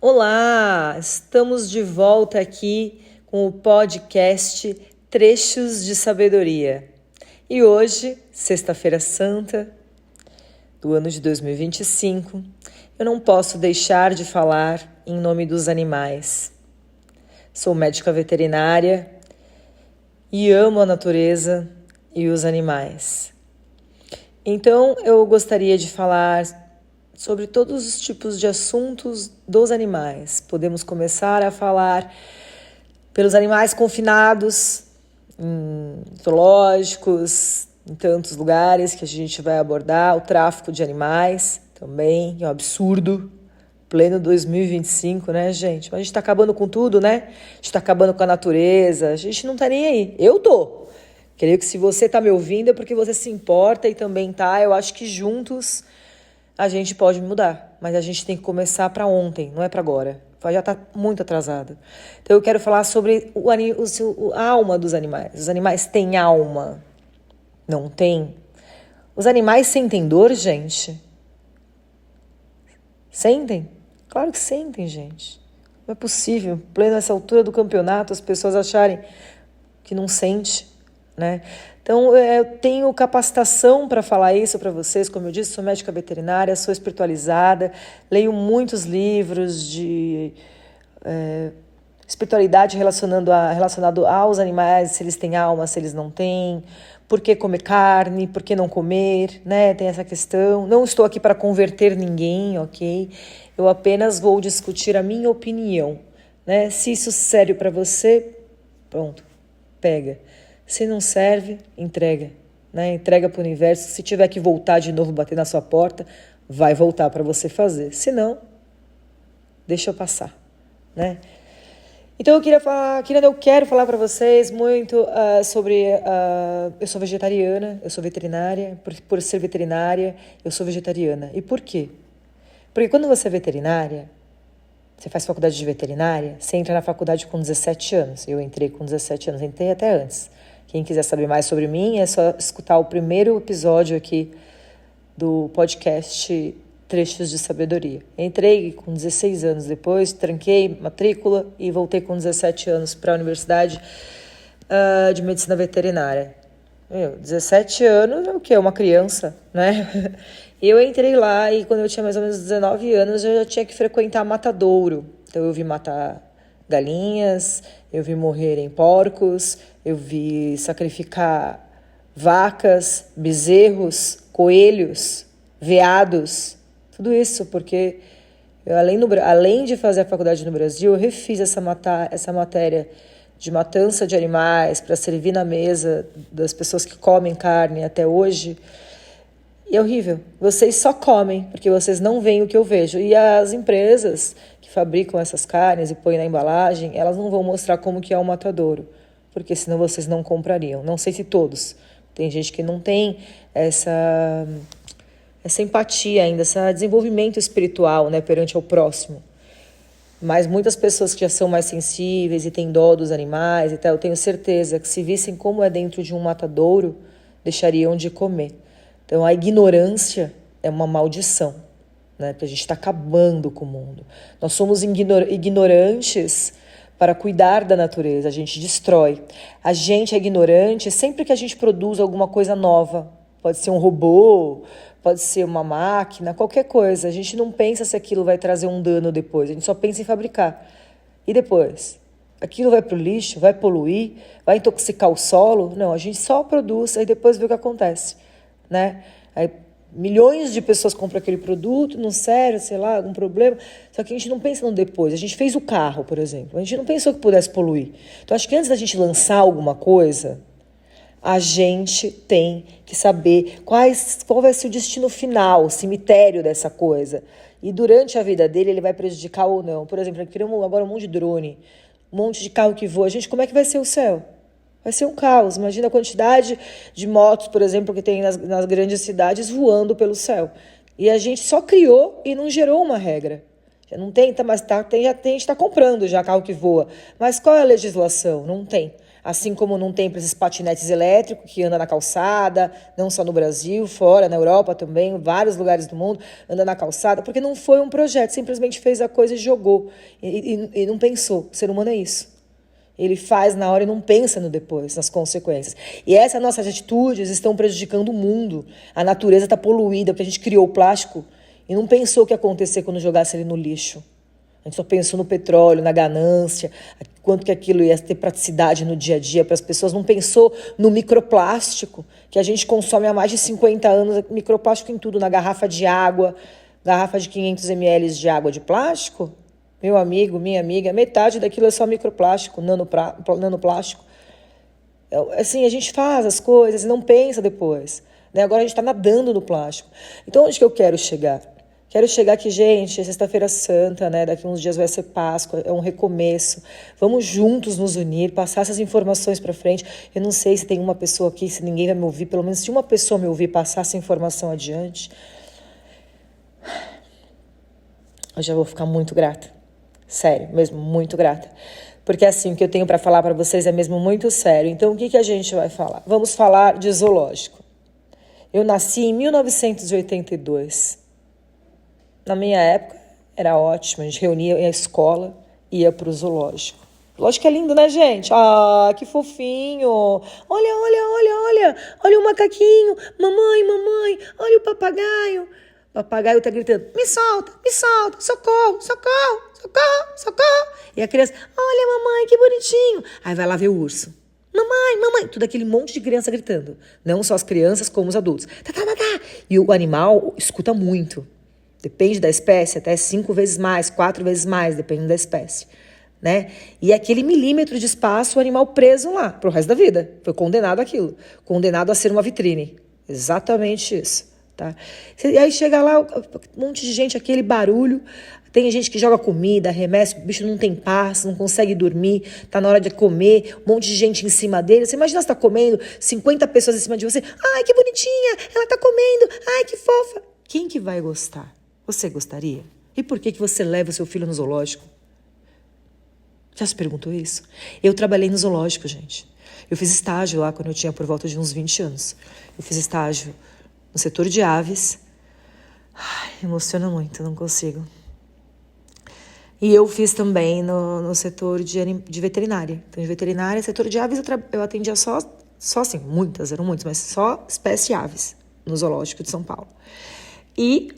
Olá, estamos de volta aqui com o podcast Trechos de Sabedoria. E hoje, Sexta-feira Santa do ano de 2025, eu não posso deixar de falar em nome dos animais. Sou médica veterinária e amo a natureza e os animais. Então, eu gostaria de falar sobre todos os tipos de assuntos dos animais. Podemos começar a falar pelos animais confinados, em zoológicos, em tantos lugares que a gente vai abordar, o tráfico de animais também, é um absurdo, pleno 2025, né, gente? Mas a gente tá acabando com tudo, né? A gente tá acabando com a natureza, a gente não tá nem aí. Eu tô. Creio que se você tá me ouvindo é porque você se importa e também tá. Eu acho que juntos a gente pode mudar, mas a gente tem que começar para ontem, não é para agora. Já está muito atrasado. Então eu quero falar sobre a alma dos animais. Os animais têm alma? Não tem? Os animais sentem dor, gente? Sentem? Claro que sentem, gente. Não é possível, pleno nessa altura do campeonato, as pessoas acharem que não sente, né? Então, eu tenho capacitação para falar isso para vocês. Como eu disse, sou médica veterinária, sou espiritualizada, leio muitos livros de espiritualidade relacionado aos animais, se eles têm alma, se eles não têm, por que comer carne, por que não comer, né? Tem essa questão. Não estou aqui para converter ninguém, ok? Eu apenas vou discutir a minha opinião, né? Se isso serve para você, pronto, pega. Se não serve, entrega, né? Entrega para o universo. Se tiver que voltar de novo, bater na sua porta, vai voltar para você fazer. Se não, deixa eu passar, né? Então eu quero falar para vocês muito sobre... eu sou vegetariana, eu sou veterinária. Por ser veterinária, eu sou vegetariana. E por quê? Porque quando você é veterinária, você faz faculdade de veterinária, você entra na faculdade com 17 anos. Eu entrei com 17 anos, entrei até antes. Quem quiser saber mais sobre mim, é só escutar o primeiro episódio aqui do podcast Trechos de Sabedoria. Entrei com 16 anos depois, tranquei matrícula e voltei com 17 anos para a Universidade de Medicina Veterinária. 17 anos é o quê? Uma criança, né? Eu entrei lá e quando eu tinha mais ou menos 19 anos, eu já tinha que frequentar matadouro. Então eu vi matar galinhas, eu vi morrerem porcos, eu vi sacrificar vacas, bezerros, coelhos, veados, tudo isso porque eu, além de fazer a faculdade no Brasil, eu refiz essa matéria de matança de animais para servir na mesa das pessoas que comem carne até hoje. E é horrível. Vocês só comem, porque vocês não veem o que eu vejo. E as empresas que fabricam essas carnes e põem na embalagem, elas não vão mostrar como que é o matadouro, porque senão vocês não comprariam. Não sei se todos. Tem gente que não tem essa empatia ainda, esse desenvolvimento espiritual, né, perante ao próximo. Mas muitas pessoas que já são mais sensíveis e têm dó dos animais e tal, eu tenho certeza que se vissem como é dentro de um matadouro, deixariam de comer. Então, a ignorância é uma maldição, né? Porque a gente está acabando com o mundo. Nós somos ignorantes para cuidar da natureza, a gente destrói. A gente é ignorante sempre que a gente produz alguma coisa nova. Pode ser um robô, pode ser uma máquina, qualquer coisa. A gente não pensa se aquilo vai trazer um dano depois, a gente só pensa em fabricar. E depois? Aquilo vai para o lixo, vai poluir, vai intoxicar o solo? Não, a gente só produz e depois vê o que acontece, né? Aí milhões de pessoas compram aquele produto, não serve, sei lá, algum problema, só que a gente não pensa no depois. A gente fez o carro, por exemplo, a gente não pensou que pudesse poluir. Então acho que antes da gente lançar alguma coisa, a gente tem que saber qual vai ser o destino final, o cemitério dessa coisa. E durante a vida dele ele vai prejudicar ou não. Por exemplo, criamos agora um monte de drone, um monte de carro que voa. Gente, como é que vai ser o céu? Vai ser um caos. Imagina a quantidade de motos, por exemplo, que tem nas grandes cidades voando pelo céu. E a gente só criou e não gerou uma regra. Já não tem, mas a gente está comprando já carro que voa. Mas qual é a legislação? Não tem. Assim como não tem para esses patinetes elétricos que andam na calçada, não só no Brasil, fora, na Europa também, em vários lugares do mundo, anda na calçada, porque não foi um projeto, simplesmente fez a coisa e jogou. E não pensou. O ser humano é isso. Ele faz na hora e não pensa no depois, nas consequências. E essas nossas atitudes estão prejudicando o mundo. A natureza está poluída, porque a gente criou o plástico e não pensou o que ia acontecer quando jogasse ele no lixo. A gente só pensou no petróleo, na ganância, quanto que aquilo ia ter praticidade no dia a dia para as pessoas. Não pensou no microplástico, que a gente consome há mais de 50 anos, microplástico em tudo, na garrafa de água, garrafa de 500 ml de água de plástico. Meu amigo, minha amiga, metade daquilo é só microplástico, nanoplástico. Assim, a gente faz as coisas e não pensa depois. Né? Agora a gente está nadando no plástico. Então, onde que eu quero chegar? Quero chegar aqui, gente, é sexta-feira santa, né? Daqui uns dias vai ser Páscoa, é um recomeço. Vamos juntos nos unir, passar essas informações para frente. Eu não sei se tem uma pessoa aqui, se ninguém vai me ouvir, pelo menos se uma pessoa me ouvir, passar essa informação adiante, eu já vou ficar muito grata. Sério, mesmo, muito grata. Porque assim, o que eu tenho para falar para vocês é mesmo muito sério. Então, o que a gente vai falar? Vamos falar de zoológico. Eu nasci em 1982. Na minha época, era ótimo. A gente reunia a escola e ia para o zoológico. Lógico que é lindo, né, gente? Ah, que fofinho. Olha o macaquinho. Mamãe, olha o papagaio. O papagaio tá gritando, me solta, socorro. E a criança, olha, mamãe, que bonitinho. Aí vai lá ver o urso. Mamãe, tudo aquele monte de criança gritando. Não só as crianças, como os adultos. Tá. E o animal escuta muito. Depende da espécie, até 5 vezes mais, 4 vezes mais, dependendo da espécie, né? E aquele milímetro de espaço, o animal preso lá, pro resto da vida. Foi condenado àquilo. Condenado a ser uma vitrine. Exatamente isso, tá? E aí chega lá, um monte de gente, aquele barulho. Tem gente que joga comida, arremessa, o bicho não tem paz, não consegue dormir, tá na hora de comer, um monte de gente em cima dele. Você imagina você tá comendo, 50 pessoas em cima de você. Ai, que bonitinha, ela tá comendo, ai, que fofa. Quem que vai gostar? Você gostaria? E por que você leva o seu filho no zoológico? Já se perguntou isso? Eu trabalhei no zoológico, gente. Eu fiz estágio lá quando eu tinha por volta de uns 20 anos. Eu fiz estágio no setor de aves. Ai, emociona muito, não consigo. E eu fiz também no setor de veterinária. Então, de veterinária, setor de aves, eu atendia só assim, eram muitas, mas só espécie aves no zoológico de São Paulo. E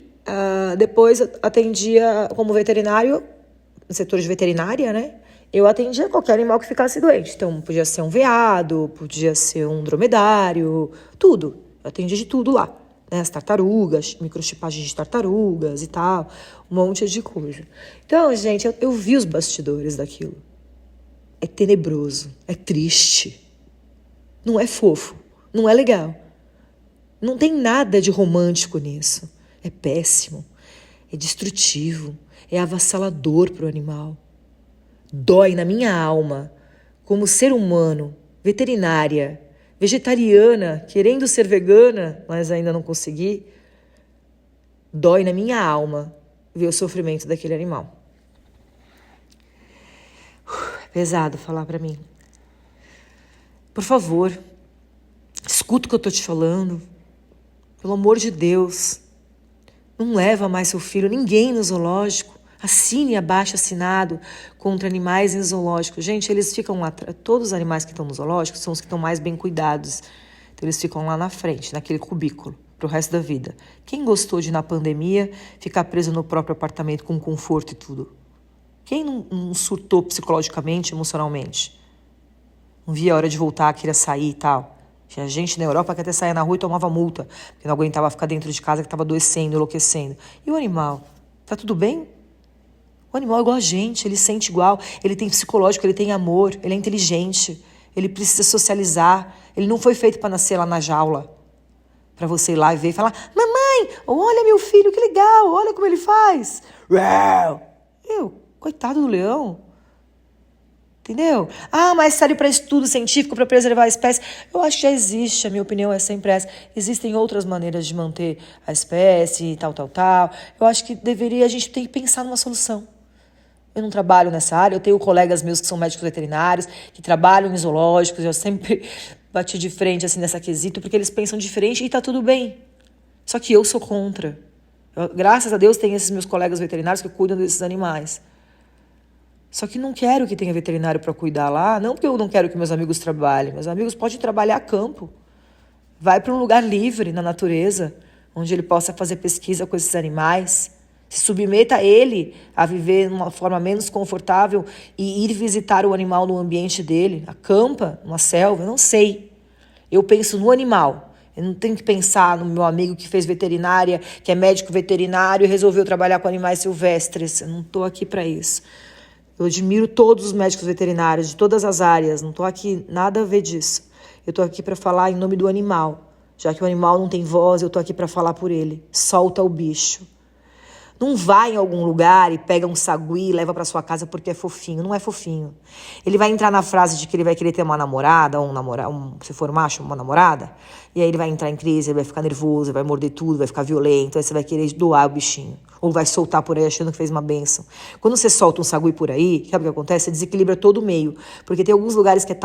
depois eu atendia como veterinário, no setor de veterinária, né? Eu atendia qualquer animal que ficasse doente. Então, podia ser um veado, podia ser um dromedário, tudo. Eu atendia de tudo lá. Né? As tartarugas, microchipagem de tartarugas e tal, um monte de coisa. Então, gente, eu vi os bastidores daquilo. É tenebroso, é triste. Não é fofo, não é legal. Não tem nada de romântico nisso. É péssimo, é destrutivo, é avassalador para o animal. Dói na minha alma, como ser humano, veterinária, vegetariana, querendo ser vegana, mas ainda não consegui. Dói na minha alma ver o sofrimento daquele animal. É pesado falar para mim. Por favor, escuta o que eu tô te falando. Pelo amor de Deus. Não leva mais seu filho, ninguém no zoológico. Assine abaixo assinado contra animais em zoológico. Gente, eles ficam lá, todos os animais que estão no zoológico são os que estão mais bem cuidados. Então eles ficam lá na frente, naquele cubículo, pro resto da vida. Quem gostou de, na pandemia, ficar preso no próprio apartamento com conforto e tudo? Quem não surtou psicologicamente, emocionalmente? Não via a hora de voltar, queria sair e tal? Tinha gente na Europa que até saía na rua e tomava multa, porque não aguentava ficar dentro de casa, que estava adoecendo, enlouquecendo. E o animal? Tá tudo bem? O animal é igual a gente, ele sente igual, ele tem psicológico, ele tem amor, ele é inteligente, ele precisa socializar. Ele não foi feito para nascer lá na jaula, para você ir lá e ver e falar, mamãe, olha meu filho, que legal, olha como ele faz. Coitado do leão. Entendeu? Mas serve para estudo científico, para preservar a espécie. Eu acho que já existe, a minha opinião é sempre essa. Existem outras maneiras de manter a espécie, tal. Eu acho que a gente tem que pensar numa solução. Eu não trabalho nessa área, eu tenho colegas meus que são médicos veterinários, que trabalham em zoológicos, eu sempre bati de frente assim nessa quesito, porque eles pensam diferente e tá tudo bem. Só que eu sou contra. Graças a Deus tem esses meus colegas veterinários que cuidam desses animais. Só que não quero que tenha veterinário para cuidar lá, não porque eu não quero que meus amigos trabalhem. Meus amigos podem trabalhar a campo. Vai para um lugar livre, na natureza, onde ele possa fazer pesquisa com esses animais. Se submeta ele a viver de uma forma menos confortável e ir visitar o animal no ambiente dele, acampa, numa selva, eu não sei. Eu penso no animal. Eu não tenho que pensar no meu amigo que fez veterinária, que é médico veterinário e resolveu trabalhar com animais silvestres. Eu não estou aqui para isso. Eu admiro todos os médicos veterinários de todas as áreas, não estou aqui nada a ver disso. Eu estou aqui para falar em nome do animal. Já que o animal não tem voz, eu estou aqui para falar por ele. Solta o bicho. Não vai em algum lugar e pega um sagui e leva para sua casa porque é fofinho. Não é fofinho. Ele vai entrar na frase de que ele vai querer ter uma namorada, ou se for macho, uma namorada. E aí ele vai entrar em crise, ele vai ficar nervoso, ele vai morder tudo, vai ficar violento. Aí você vai querer doar o bichinho. Ou vai soltar por aí achando que fez uma bênção. Quando você solta um sagui por aí, sabe o que acontece? Você desequilibra todo o meio. Porque tem alguns lugares que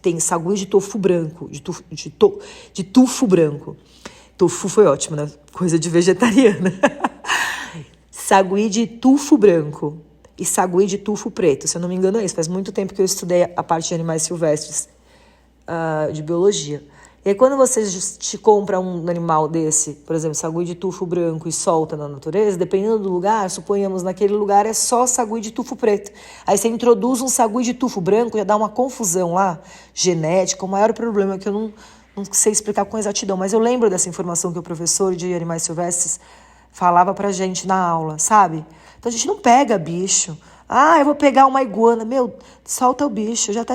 tem sagui de tofu branco. De tufo branco. Tofu foi ótimo, né? Coisa de vegetariana. Sagui de tufo branco e sagui de tufo preto. Se eu não me engano é isso. Faz muito tempo que eu estudei a parte de animais silvestres de biologia. E aí quando você te compra um animal desse, por exemplo, sagui de tufo branco e solta na natureza, dependendo do lugar, suponhamos naquele lugar é só sagui de tufo preto. Aí você introduz um sagui de tufo branco, já dá uma confusão lá, genética. O maior problema é que eu não sei explicar com exatidão, mas eu lembro dessa informação que o professor de animais silvestres falava pra gente na aula, sabe? Então a gente não pega bicho. Ah, eu vou pegar uma iguana. Meu, solta o bicho. Eu já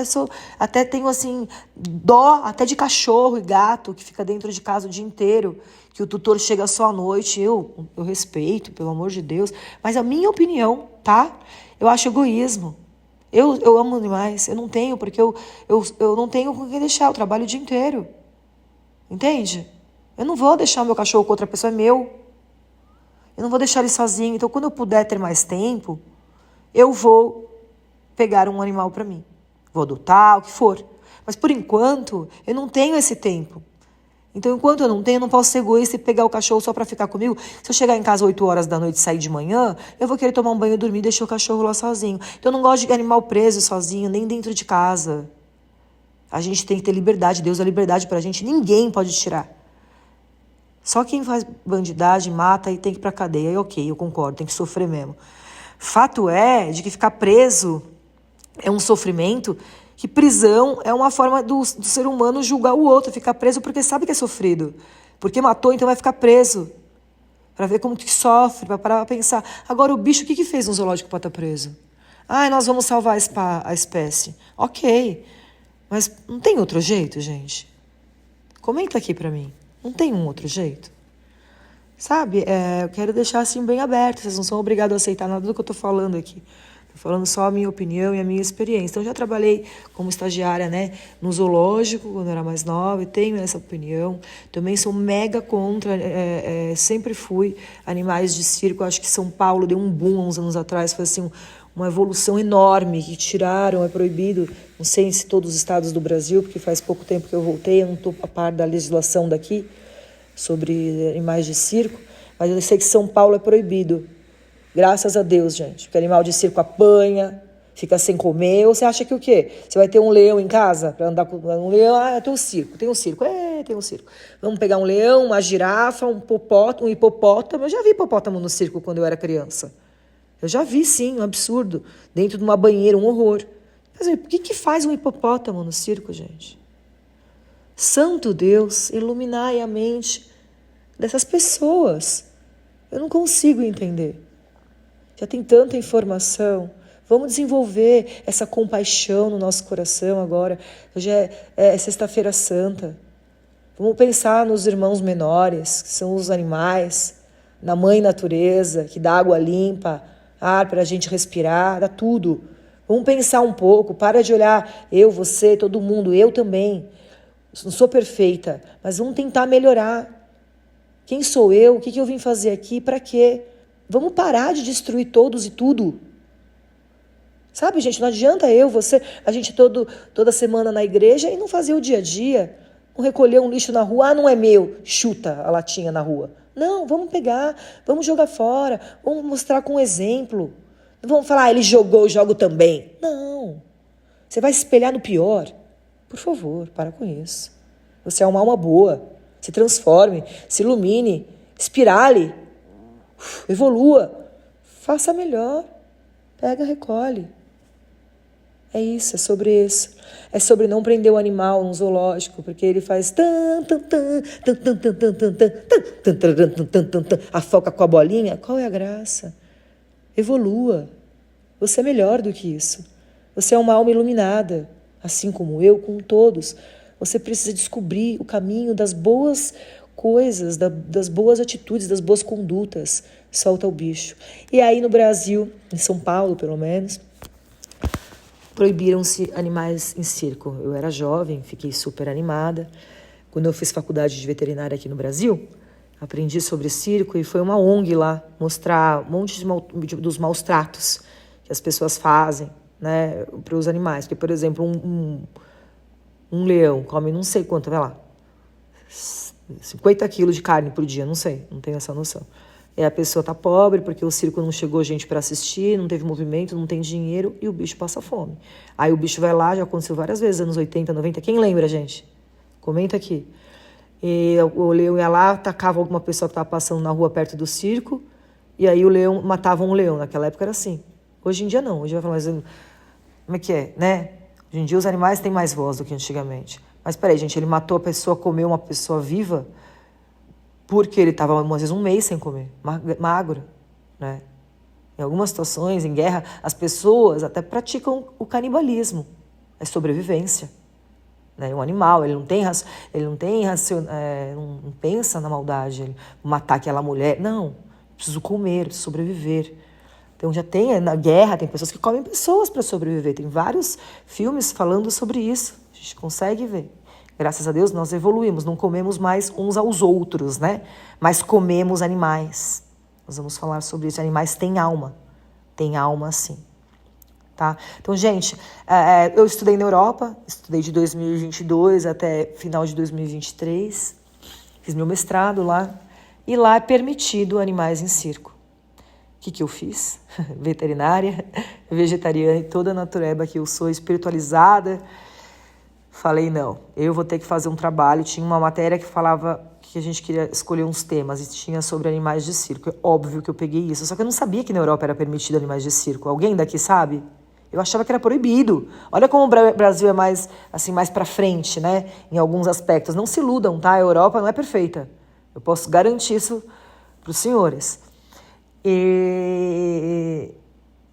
até tenho, assim, dó até de cachorro e gato que fica dentro de casa o dia inteiro, que o tutor chega só à noite. Eu respeito, pelo amor de Deus. Mas a minha opinião, tá? Eu acho egoísmo. Eu amo animais. Eu não tenho, porque eu não tenho com quem deixar. Eu trabalho o dia inteiro. Entende? Eu não vou deixar meu cachorro com outra pessoa, é meu. Eu não vou deixar ele sozinho. Então, quando eu puder ter mais tempo, eu vou pegar um animal para mim. Vou adotar, o que for. Mas, por enquanto, eu não tenho esse tempo. Então, enquanto eu não tenho, eu não posso ser egoísta e pegar o cachorro só para ficar comigo. Se eu chegar em casa 8 horas da noite e sair de manhã, eu vou querer tomar um banho e dormir e deixar o cachorro lá sozinho. Então, eu não gosto de animal preso sozinho, nem dentro de casa. A gente tem que ter liberdade. Deus dá liberdade pra gente. Ninguém pode tirar. Só quem faz bandidagem, mata e tem que ir pra cadeia. E ok, eu concordo, tem que sofrer mesmo. Fato é de que ficar preso é um sofrimento, que prisão é uma forma do ser humano julgar o outro, ficar preso porque sabe que é sofrido. Porque matou, então vai ficar preso. Pra ver como que sofre, pra parar pra pensar. Agora, o bicho, o que fez um zoológico pra estar preso? Ah, nós vamos salvar a espécie. Ok, mas não tem outro jeito, gente? Comenta aqui pra mim. Não tem um outro jeito? Sabe, eu quero deixar assim bem aberto. Vocês não são obrigados a aceitar nada do que eu estou falando aqui. Estou falando só a minha opinião e a minha experiência. Então, eu já trabalhei como estagiária, né, no zoológico, quando eu era mais nova, e tenho essa opinião. Também sou mega contra, sempre fui animais de circo. Acho que São Paulo deu um boom há uns anos atrás. Foi assim, uma evolução enorme que tiraram, é proibido. Não sei se todos os estados do Brasil, porque faz pouco tempo que eu voltei, eu não estou a par da legislação daqui sobre animais de circo, mas eu sei que São Paulo é proibido. Graças a Deus, gente. Porque animal de circo apanha, fica sem comer. Ou você acha que o quê? Você vai ter um leão em casa para andar com um leão? Ah, tem um circo. Tem um circo. Tem um circo. Vamos pegar um leão, uma girafa, um hipopótamo. Eu já vi hipopótamo no circo quando eu era criança. Eu já vi, sim, um absurdo. Dentro de uma banheira, um horror. Mas o que faz um hipopótamo no circo, gente? Santo Deus, iluminai a mente dessas pessoas. Eu não consigo entender. Já tem tanta informação. Vamos desenvolver essa compaixão no nosso coração agora. Hoje é Sexta-feira Santa. Vamos pensar nos irmãos menores, que são os animais, na mãe natureza, que dá água limpa, ar para a gente respirar, dá tudo. Vamos pensar um pouco, para de olhar eu, você, todo mundo, eu também. Não sou perfeita, mas vamos tentar melhorar. Quem sou eu? O que eu vim fazer aqui? Para quê? Vamos parar de destruir todos e tudo. Sabe, gente, não adianta você, a gente toda semana na igreja e não fazer o dia a dia. Não recolher um lixo na rua, não é meu, chuta a latinha na rua. Não, vamos pegar, vamos jogar fora, vamos mostrar com exemplo. Não vamos falar, ele jogou, eu jogo também. Não, você vai se espelhar no pior. Por favor, para com isso. Você é uma alma boa, se transforme, se ilumine, espirale, evolua, faça melhor, pega, recolhe. É isso, é sobre isso. É sobre não prender o animal num zoológico, porque ele faz a foca com a bolinha. Qual é a graça? Evolua. Você é melhor do que isso. Você é uma alma iluminada, assim como eu, com todos. Você precisa descobrir o caminho das boas coisas, das boas atitudes, das boas condutas. Solta o bicho. E aí no Brasil, em São Paulo pelo menos, proibiram-se animais em circo. Eu era jovem, fiquei super animada. Quando eu fiz faculdade de veterinária aqui no Brasil, aprendi sobre circo e foi uma ONG lá mostrar um monte dos maus tratos que as pessoas fazem, né, para os animais. Porque, por exemplo, um leão come não sei quanto, vai lá, 50 quilos de carne por dia, não sei, não tenho essa noção. E a pessoa tá pobre porque o circo não chegou gente para assistir, não teve movimento, não tem dinheiro e o bicho passa fome. Aí o bicho vai lá, já aconteceu várias vezes, anos 80, 90. Quem lembra, gente? Comenta aqui. E o leão ia lá, atacava alguma pessoa que estava passando na rua perto do circo e aí o leão matava um leão. Naquela época era assim. Hoje em dia não. Hoje vai falar, mas como é que é, né? Hoje em dia os animais têm mais voz do que antigamente. Mas peraí, gente, ele matou a pessoa, comeu uma pessoa viva porque ele estava, às vezes, um mês sem comer, magro, né? Em algumas situações, em guerra, as pessoas até praticam o canibalismo. É sobrevivência. Né? Um animal, ele não pensa na maldade, ele matar aquela mulher. Não, preciso comer, preciso sobreviver. Então já tem, na guerra, tem pessoas que comem pessoas para sobreviver. Tem vários filmes falando sobre isso. A gente consegue ver. Graças a Deus nós evoluímos, não comemos mais uns aos outros, né? Mas comemos animais. Nós vamos falar sobre isso. Animais têm alma sim. Tá? Então, gente, eu estudei na Europa, estudei de 2022 até final de 2023, fiz meu mestrado lá, e lá é permitido animais em circo. O que eu fiz? Veterinária, vegetariana e toda a natureba que eu sou, espiritualizada. Falei, não, eu vou ter que fazer um trabalho. Tinha uma matéria que falava que a gente queria escolher uns temas e tinha sobre animais de circo. É óbvio que eu peguei isso, só que eu não sabia que na Europa era permitido animais de circo. Alguém daqui sabe? Eu achava que era proibido. Olha como o Brasil é mais para frente, né? Em alguns aspectos. Não se iludam, tá? A Europa não é perfeita. Eu posso garantir isso para os senhores. E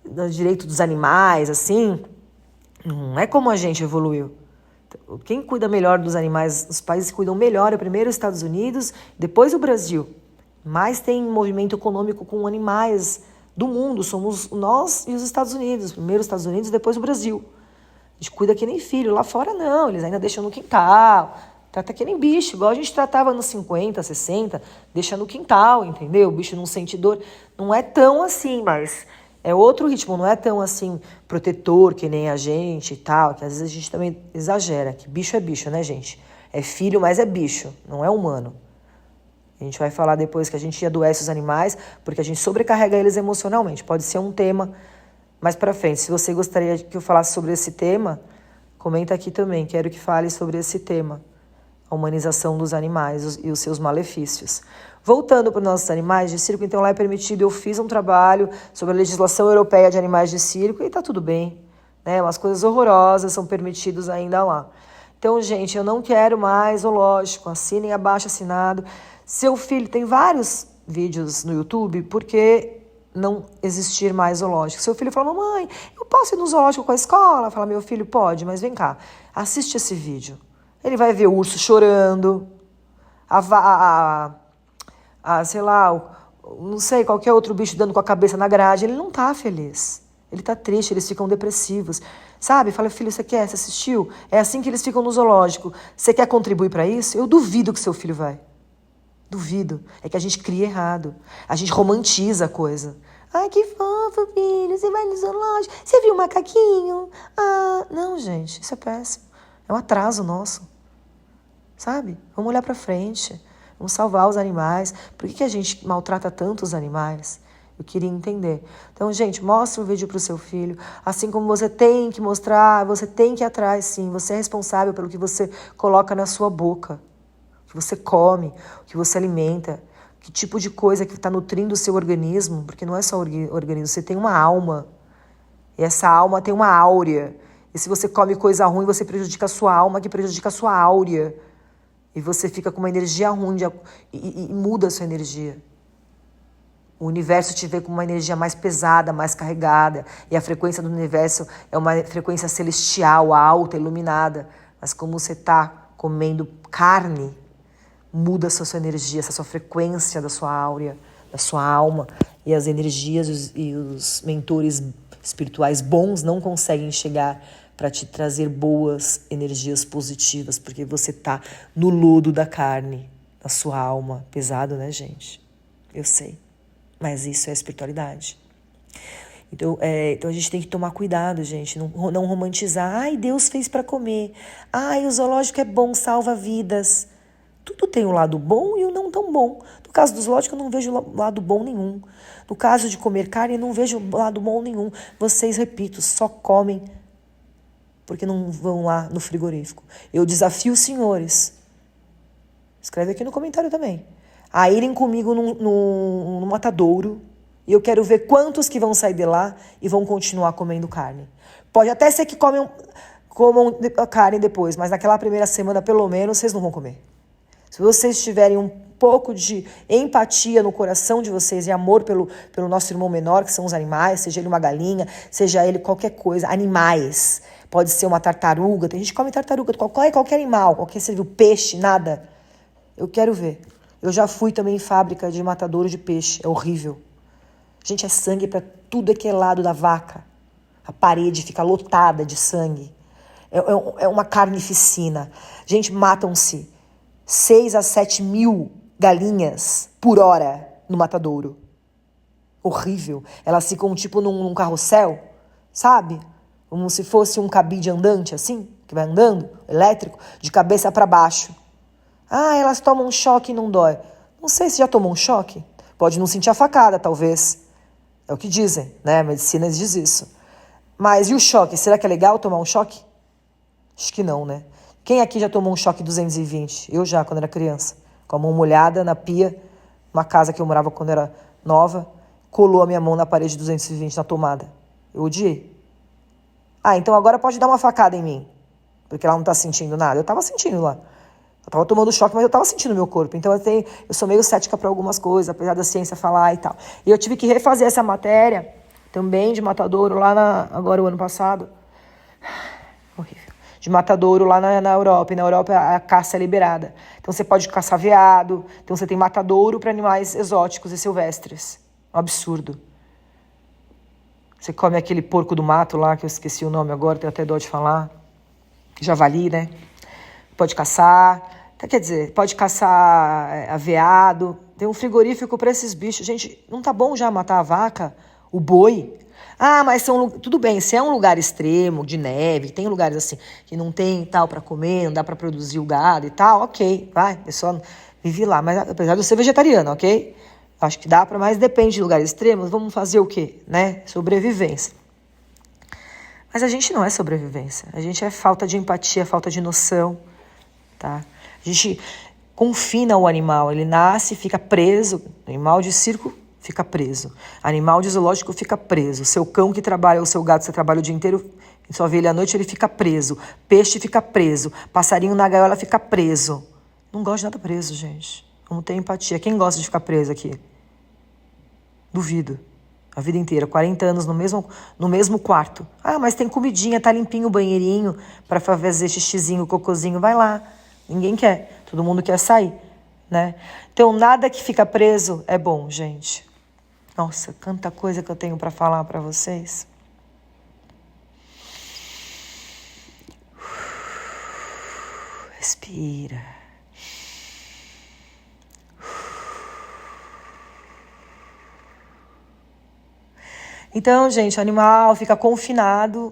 no direito dos animais, assim, não é como a gente evoluiu. Quem cuida melhor dos animais, os países que cuidam melhor é primeiro os Estados Unidos, depois o Brasil. Mas tem movimento econômico com animais do mundo, somos nós e os Estados Unidos. Primeiro os Estados Unidos, depois o Brasil. A gente cuida que nem filho. Lá fora não, eles ainda deixam no quintal. Trata que nem bicho, igual a gente tratava nos 50, 60, deixa no quintal, entendeu? O bicho não sente dor. Não é tão assim, mas é outro ritmo, não é tão assim protetor que nem a gente e tal, que às vezes a gente também exagera, que bicho é bicho, né, gente? É filho, mas é bicho, não é humano. A gente vai falar depois que a gente adoece os animais porque a gente sobrecarrega eles emocionalmente. Pode ser um tema mais para frente. Se você gostaria que eu falasse sobre esse tema, comenta aqui também. Quero que fale sobre esse tema. A humanização dos animais e os seus malefícios. Voltando para os nossos animais de circo, então lá é permitido. Eu fiz um trabalho sobre a legislação europeia de animais de circo e está tudo bem. Né? Umas coisas horrorosas são permitidas ainda lá. Então, gente, eu não quero mais zoológico. Assinem abaixo assinado. Seu filho, tem vários vídeos no YouTube, porque não existir mais zoológico. Seu filho fala, mamãe, eu posso ir no zoológico com a escola? Fala, meu filho, pode, mas vem cá, assiste esse vídeo. Ele vai ver o urso chorando, sei lá, não sei, qualquer outro bicho dando com a cabeça na grade. Ele não tá feliz. Ele tá triste, eles ficam depressivos. Sabe? Fala, filho, você quer? Você assistiu? É assim que eles ficam no zoológico. Você quer contribuir para isso? Eu duvido que seu filho vai. Duvido. É que a gente cria errado. A gente romantiza a coisa. Ai, que fofo, filho, você vai no zoológico, você viu o macaquinho? Ah, não, gente, isso é péssimo. É um atraso nosso, sabe? Vamos olhar pra frente, vamos salvar os animais. Por que a gente maltrata tanto os animais? Eu queria entender. Então, gente, mostra o vídeo pro seu filho. Assim como você tem que mostrar, você tem que ir atrás, sim. Você é responsável pelo que você coloca na sua boca, o que você come, o que você alimenta, que tipo de coisa que está nutrindo o seu organismo, porque não é só organismo, você tem uma alma. E essa alma tem uma áurea. E se você come coisa ruim, você prejudica a sua alma, que prejudica a sua áurea. E você fica com uma energia ruim e muda a sua energia. O universo te vê com uma energia mais pesada, mais carregada. E a frequência do universo é uma frequência celestial, alta, iluminada. Mas como você está comendo carne, muda essa sua energia, essa sua frequência da sua áurea, da sua alma. E as energias e os mentores espirituais bons não conseguem chegar para te trazer boas energias positivas, porque você está no lodo da carne, da sua alma. Pesado, né, gente? Eu sei. Mas isso é espiritualidade. Então a gente tem que tomar cuidado, gente. Não romantizar. Ai, Deus fez para comer. Ai, o zoológico é bom, salva vidas. Tudo tem um lado bom e um não tão bom. No caso do zoológico, eu não vejo lado bom nenhum. No caso de comer carne, eu não vejo lado bom nenhum. Vocês, repito, só comem porque não vão lá no frigorífico. Eu desafio os senhores. Escreve aqui no comentário também. A irem comigo no matadouro, e eu quero ver quantos que vão sair de lá e vão continuar comendo carne. Pode até ser que comam carne depois, mas naquela primeira semana, pelo menos, vocês não vão comer. Se vocês tiverem um pouco de empatia no coração de vocês e amor pelo nosso irmão menor, que são os animais, seja ele uma galinha, seja ele qualquer coisa, animais, pode ser uma tartaruga, tem gente que come tartaruga, qualquer animal, qualquer ser vivo, peixe, nada. Eu quero ver. Eu já fui também em fábrica de matadouro de peixe. É horrível. Gente, é sangue para tudo que é lado da vaca. A parede fica lotada de sangue. É uma carnificina. Gente, matam-se 6 a 7 mil galinhas por hora no matadouro. Horrível. Elas ficam tipo num carrossel, sabe? Como se fosse um cabide andante, assim, que vai andando, elétrico, de cabeça para baixo. Ah, elas tomam um choque e não dói. Não sei se já tomou um choque. Pode não sentir a facada, talvez. É o que dizem, né? A medicina diz isso. Mas e o choque? Será que é legal tomar um choque? Acho que não, né? Quem aqui já tomou um choque 220? Eu já, quando era criança. Com a mão molhada na pia, uma casa que eu morava quando era nova, colou a minha mão na parede 220 na tomada. Eu odiei. Ah, então agora pode dar uma facada em mim. Porque ela não tá sentindo nada. Eu tava sentindo lá. Eu tava tomando choque, mas eu tava sentindo meu corpo. Então eu sou meio cética para algumas coisas, apesar da ciência falar e tal. E eu tive que refazer essa matéria, também de matadouro, agora o ano passado. Horrível. De matadouro lá na Europa. E na Europa a caça é liberada. Então você pode caçar veado. Então você tem matadouro para animais exóticos e silvestres. Um absurdo. Você come aquele porco do mato lá, que eu esqueci o nome agora, tenho até dó de falar. Javali, né? Pode caçar, quer dizer, pode caçar veado. Tem um frigorífico para esses bichos. Gente, não tá bom já matar a vaca, o boi? Ah, mas tudo bem, se é um lugar extremo, de neve, tem lugares assim, que não tem tal para comer, não dá para produzir o gado e tal, ok, vai, é só vive lá. Mas apesar de eu ser vegetariana, ok? Acho que dá para, mas depende de lugares extremos, vamos fazer o quê, né? Sobrevivência. Mas a gente não é sobrevivência, a gente é falta de empatia, falta de noção. Tá? A gente confina o animal, ele nasce, fica preso. Animal de circo fica preso. Animal de zoológico fica preso. Seu cão que trabalha, ou seu gato que você trabalha o dia inteiro, só vê ele à noite, ele fica preso. Peixe fica preso. Passarinho na gaiola fica preso. Não gosto de nada preso, gente. Vamos ter empatia. Quem gosta de ficar preso aqui? Duvido. A vida inteira, 40 anos no mesmo quarto. Ah, mas tem comidinha, tá limpinho o banheirinho para fazer xixizinho, cocôzinho. Vai lá. Ninguém quer. Todo mundo quer sair, né? Então, nada que fica preso é bom, gente. Nossa, tanta coisa que eu tenho para falar para vocês. Respira. Então, gente, o animal fica confinado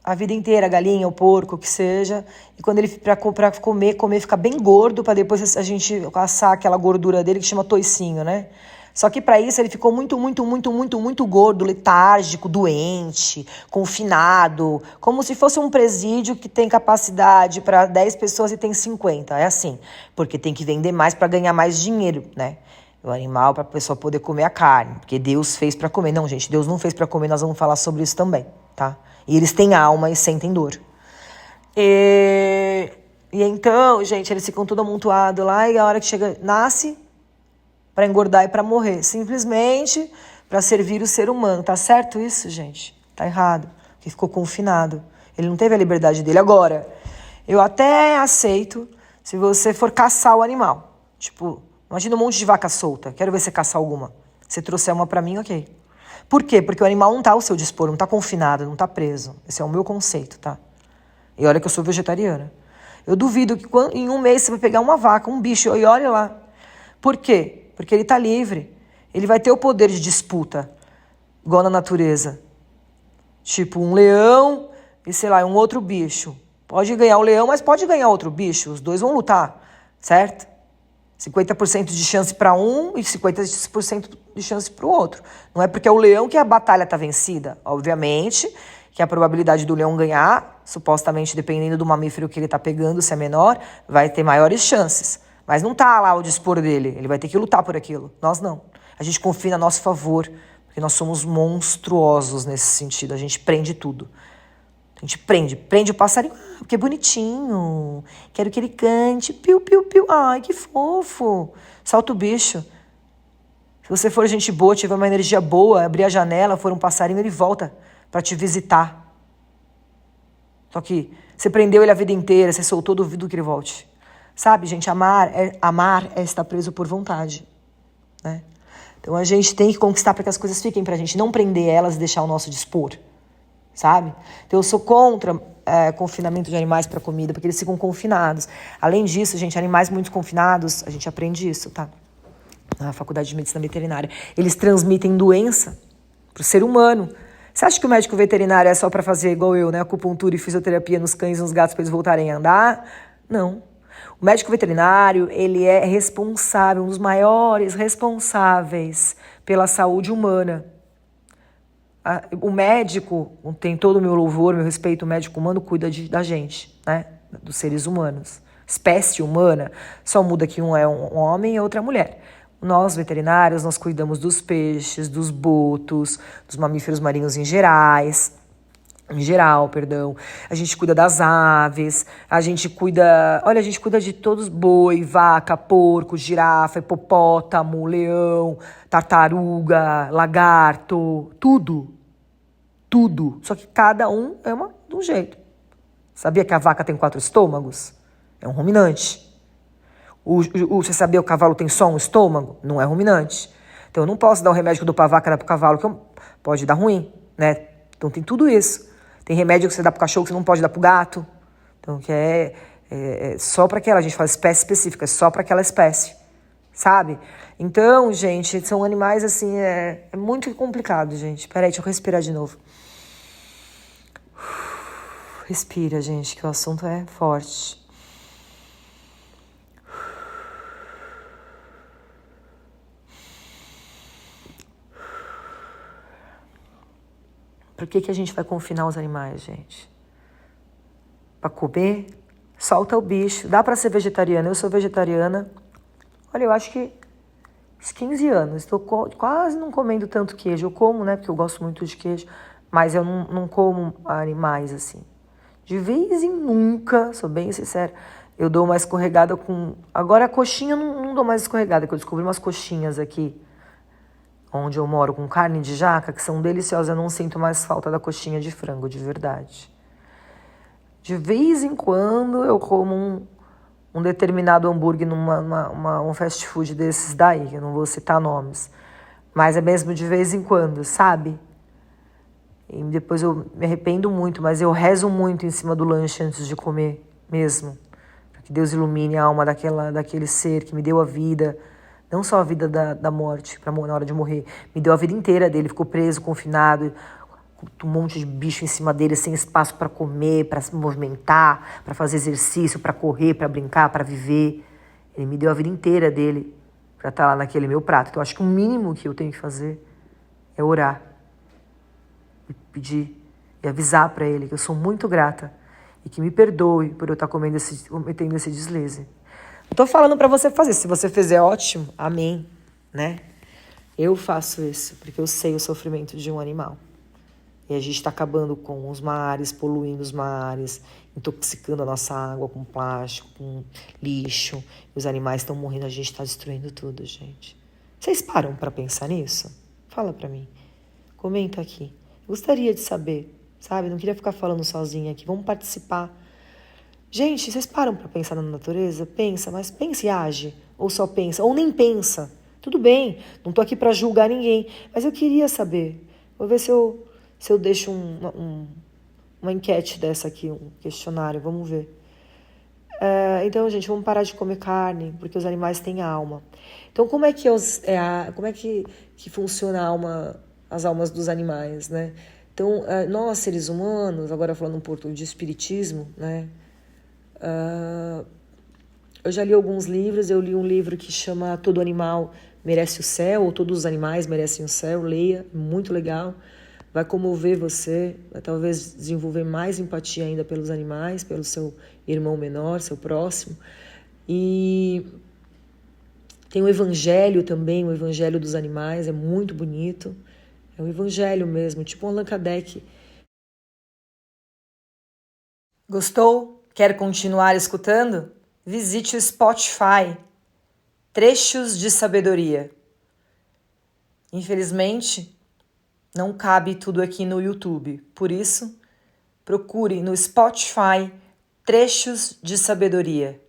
a vida inteira, a galinha, o porco, o que seja. E quando ele para comer fica bem gordo, para depois a gente assar aquela gordura dele que chama toicinho, né? Só que para isso ele ficou muito gordo, letárgico, doente, confinado, como se fosse um presídio que tem capacidade para 10 pessoas e tem 50. É assim, porque tem que vender mais para ganhar mais dinheiro, né? O animal para a pessoa poder comer a carne, porque Deus fez para comer. Não, gente, Deus não fez para comer, nós vamos falar sobre isso também, tá? E eles têm alma e sentem dor. E então, gente, eles ficam tudo amontoado lá e a hora que chega, nasce para engordar e para morrer. Simplesmente para servir o ser humano. Tá certo isso, gente? Tá errado. Porque ficou confinado. Ele não teve a liberdade dele. Agora, eu até aceito se você for caçar o animal. Tipo, imagina um monte de vaca solta. Quero ver você caçar alguma. Se trouxer uma para mim, ok. Por quê? Porque o animal não tá ao seu dispor, não tá confinado, não tá preso. Esse é o meu conceito, tá? E olha que eu sou vegetariana. Eu duvido que em um mês você vai pegar uma vaca, um bicho, e olha lá. Por quê? Porque ele está livre. Ele vai ter o poder de disputa, igual na natureza. Tipo, um leão e, sei lá, um outro bicho. Pode ganhar o leão, mas pode ganhar outro bicho. Os dois vão lutar, certo? 50% de chance para um e 50% de chance para o outro. Não é porque é o leão que a batalha está vencida. Obviamente que a probabilidade do leão ganhar, supostamente dependendo do mamífero que ele está pegando, se é menor, vai ter maiores chances. Mas não está lá ao dispor dele. Ele vai ter que lutar por aquilo. Nós não. A gente confia a nosso favor, porque nós somos monstruosos nesse sentido. A gente prende tudo. A gente prende o passarinho. Ah, que bonitinho. Quero que ele cante. Piu, piu, piu. Ai, que fofo. Solta o bicho. Se você for gente boa, tiver uma energia boa, abrir a janela, for um passarinho, ele volta para te visitar. Só que você prendeu ele a vida inteira, você soltou, duvido que ele volte. Sabe, gente, amar é estar preso por vontade, né? Então a gente tem que conquistar para que as coisas fiquem pra gente, não prender elas e deixar o nosso dispor, sabe? Então eu sou contra confinamento de animais para comida, porque eles ficam confinados. Além disso, gente, animais muito confinados, a gente aprende isso, tá? Na faculdade de medicina veterinária. Eles transmitem doença pro ser humano. Você acha que o médico veterinário é só para fazer igual eu, né? Acupuntura e fisioterapia nos cães e nos gatos para eles voltarem a andar? Não. O médico veterinário, ele é responsável, um dos maiores responsáveis pela saúde humana. O médico, tem todo o meu louvor, meu respeito, o médico humano cuida da gente, né? Dos seres humanos. Espécie humana, só muda que um é um homem e outra mulher. Nós, veterinários, nós cuidamos dos peixes, dos botos, dos mamíferos marinhos em geral, perdão. A gente cuida das aves, a gente cuida de todos, boi, vaca, porco, girafa, hipopótamo, leão, tartaruga, lagarto, tudo. Tudo. Só que cada um é de um jeito. Sabia que a vaca tem 4 estômagos? É um ruminante. Você sabia que o cavalo tem só um estômago? Não é ruminante. Então eu não posso dar o remédio que eu dou pra vaca, dar pro cavalo, que pode dar ruim, né? Então tem tudo isso. Tem remédio que você dá pro cachorro que você não pode dar pro gato. Então, que é só para aquela, a gente fala espécie específica, é só para aquela espécie, sabe? Então, gente, são animais assim, é muito complicado, gente. Peraí, deixa eu respirar de novo. Respira, gente, que o assunto é forte. Por que a gente vai confinar os animais, gente? Para comer? Solta o bicho. Dá para ser vegetariana. Eu sou vegetariana. Olha, eu acho que uns 15 anos. Estou quase não comendo tanto queijo. Eu como, né? Porque eu gosto muito de queijo. Mas eu não como animais, assim. De vez em nunca, sou bem sincera, eu dou uma escorregada com... Agora a coxinha eu não dou mais escorregada, que eu descobri umas coxinhas aqui onde eu moro, com carne de jaca, que são deliciosas. Eu não sinto mais falta da coxinha de frango, de verdade. De vez em quando eu como um determinado hambúrguer um fast food desses daí, que eu não vou citar nomes. Mas é mesmo de vez em quando, sabe? E depois eu me arrependo muito, mas eu rezo muito em cima do lanche antes de comer mesmo. Para que Deus ilumine a alma daquele ser que me deu a vida, Não só a vida da morte, na hora de morrer. Me deu a vida inteira dele. Ficou preso, confinado, com um monte de bicho em cima dele, sem espaço para comer, para se movimentar, para fazer exercício, para correr, para brincar, para viver. Ele me deu a vida inteira dele para estar lá naquele meu prato. Então, acho que o mínimo que eu tenho que fazer é orar e pedir e avisar para ele que eu sou muito grata e que me perdoe por eu estar cometendo esse deslize. Não tô falando para você fazer. Se você fizer, ótimo. Amém, né? Eu faço isso porque eu sei o sofrimento de um animal. E a gente está acabando com os mares, poluindo os mares, intoxicando a nossa água com plástico, com lixo. Os animais estão morrendo, a gente está destruindo tudo, gente. Vocês param para pensar nisso? Fala para mim. Comenta aqui. Gostaria de saber, sabe? Não queria ficar falando sozinha aqui. Vamos participar. Gente, vocês param para pensar na natureza? Pensa, mas pensa e age. Ou só pensa, ou nem pensa. Tudo bem, não tô aqui para julgar ninguém. Mas eu queria saber. Vou ver se eu deixo uma enquete dessa aqui, um questionário, vamos ver. Então, gente, vamos parar de comer carne, porque os animais têm alma. Então, como é que funciona as almas dos animais, né? Então, nós, seres humanos, agora falando um pouco de espiritismo, né? Eu já li alguns livros, eu li um livro que chama Todo Animal Merece o Céu, ou Todos os Animais Merecem o Céu, leia, muito legal. Vai comover você, vai talvez desenvolver mais empatia ainda pelos animais, pelo seu irmão menor, seu próximo. E tem o Evangelho também, o Evangelho dos Animais, é muito bonito. É o Evangelho mesmo, tipo um Allan Kardec. Gostou? Quer continuar escutando? Visite o Spotify. Trechos de Sabedoria. Infelizmente, não cabe tudo aqui no YouTube. Por isso, procure no Spotify Trechos de Sabedoria.